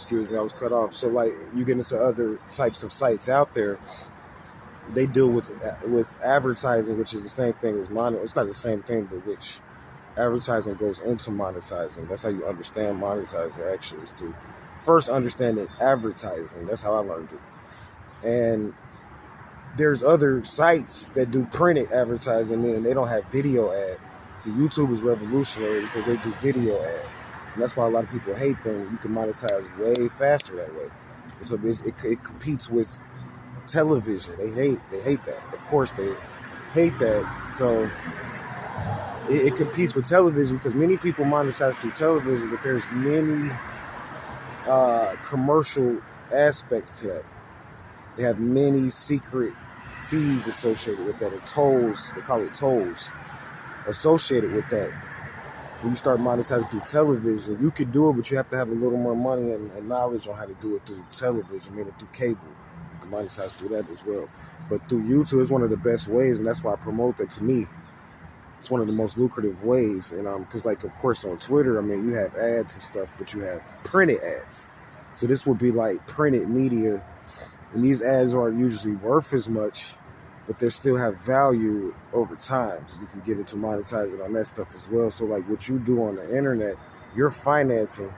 Excuse me, I was cut off. So like you get into other types of sites out there, they deal with advertising, which is the same thing as It's not the same thing, but which advertising goes into monetizing. That's how you understand monetizing actually is through first understanding advertising. That's how I learned it. And there's other sites that do printed advertising, meaning they don't have video ad. So YouTube is revolutionary because they do video ad. And that's why a lot of people hate them. You can monetize way faster that way. So it competes with television. They hate that. Of course they hate that. So it competes with television because many people monetize through television, but there's many commercial aspects to that. They have many secret fees associated with that, and tolls. They call it tolls associated with that. When you start monetizing through television, you could do it, but you have to have a little more money and knowledge on how to do it through television, meaning through cable. You can monetize through that as well. But through YouTube is one of the best ways, and that's why I promote that. To me, it's one of the most lucrative ways. And because like, of course, on Twitter, I mean, you have ads and stuff, but you have printed ads. So this would be like printed media, and these ads aren't usually worth as much, but they still have value over time. You can get into monetizing on that stuff as well. So like what you do on the internet, you're financing.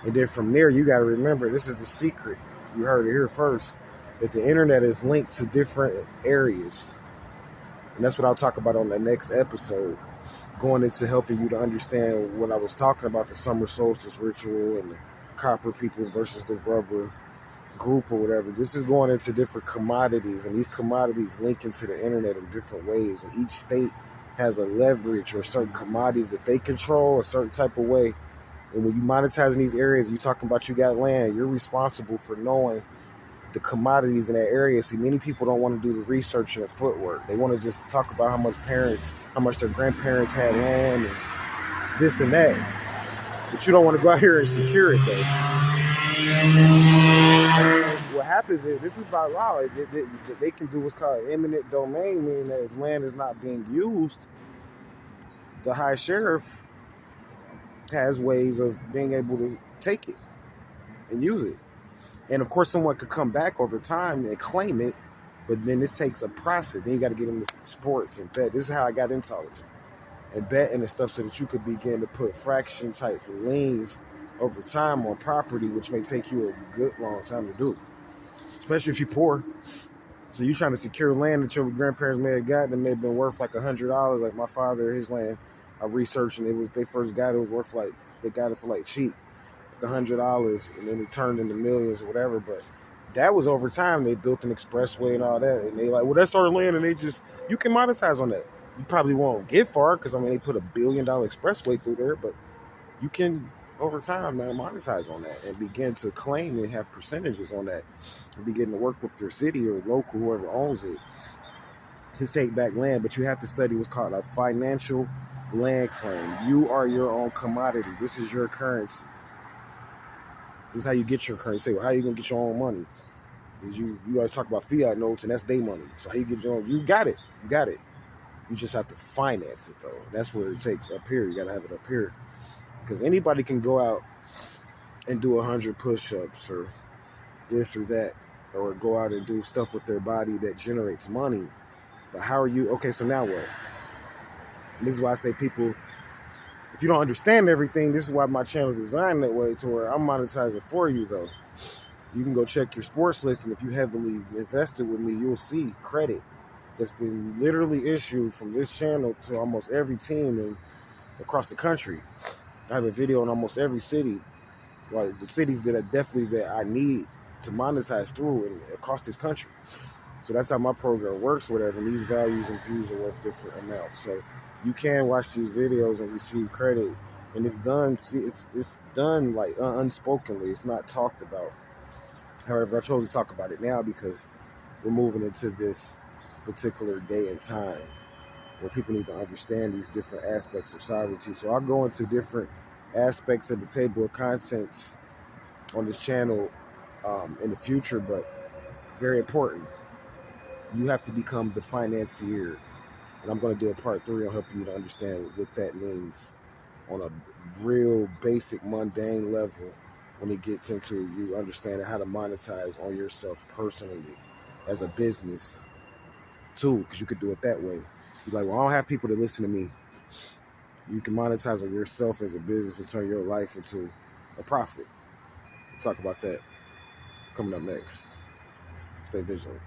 And then from there, you got to remember, this is the secret. You heard it here first, that the internet is linked to different areas. And that's what I'll talk about on the next episode, going into helping you to understand what I was talking about, the summer solstice ritual and the copper people versus the rubber group or whatever. This is going into different commodities, and these commodities link into the internet in different ways. And each state has a leverage or certain commodities that they control a certain type of way. And when you monetize in these areas, you talking about you got land, you're responsible for knowing the commodities in that area. See, many people don't want to do the research and the footwork. They want to just talk about how much their grandparents had land and this and that. But you don't want to go out here and secure it though. What happens is, this is by law, they can do what's called eminent domain, meaning that if land is not being used, the high sheriff has ways of being able to take it and use it. And of course, someone could come back over time and claim it, but then this takes a process. Then you got to get into sports and bet. This is how I got into all of this. And betting and stuff so that you could begin to put fraction type liens over time on property, which may take you a good long time to do, especially if you're poor. So you're trying to secure land that your grandparents may have got that may have been worth like $100. Like my father, his land, I researched, and they first got it, was worth like, they got it for like cheap, like $100, and then it turned into millions or whatever. But that was over time. They built an expressway and all that, and they like, well, that's our land, and you can monetize on that. You probably won't get far because, I mean, they put $1 billion expressway through there, but you can, over time, man, monetize on that and begin to claim and have percentages on that and begin to work with your city or local, whoever owns it, to take back land. But you have to study what's called a financial land claim. You are your own commodity. This is your currency. This is how you get your currency. Well, how are you going to get your own money? Because you always talk about fiat notes, and that's their money. So how you get your own? You got it. You got it. You just have to finance it, though. That's where it takes up here. You got to have it up here. Because anybody can go out and do 100 push-ups or this or that, or go out and do stuff with their body that generates money. But how are you? Okay, so now what? And this is why I say, people, if you don't understand everything, this is why my channel is designed that way, to where I'm monetizing for you, though. You can go check your sports list, and if you heavily invested with me, you'll see credit that's been literally issued from this channel to almost every team across the country. I have a video in almost every city, like the cities that I need to monetize through and across this country. So that's how my program works, whatever. And these values and views are worth different amounts. So you can watch these videos and receive credit, and it's done. It's done like unspokenly. It's not talked about. However, I chose to talk about it now because we're moving into this particular day and time where people need to understand these different aspects of sovereignty. So I'll go into different aspects of the table of contents on this channel in the future, but very important. You have to become the financier. And I'm going to do a part 3 on helping you to understand what that means on a real basic, mundane level when it gets into you understanding how to monetize on yourself personally as a business too, because you could do it that way. You're like, well, I don't have people to listen to me. You can monetize on yourself as a business and turn your life into a profit. We'll talk about that coming up next. Stay vigilant.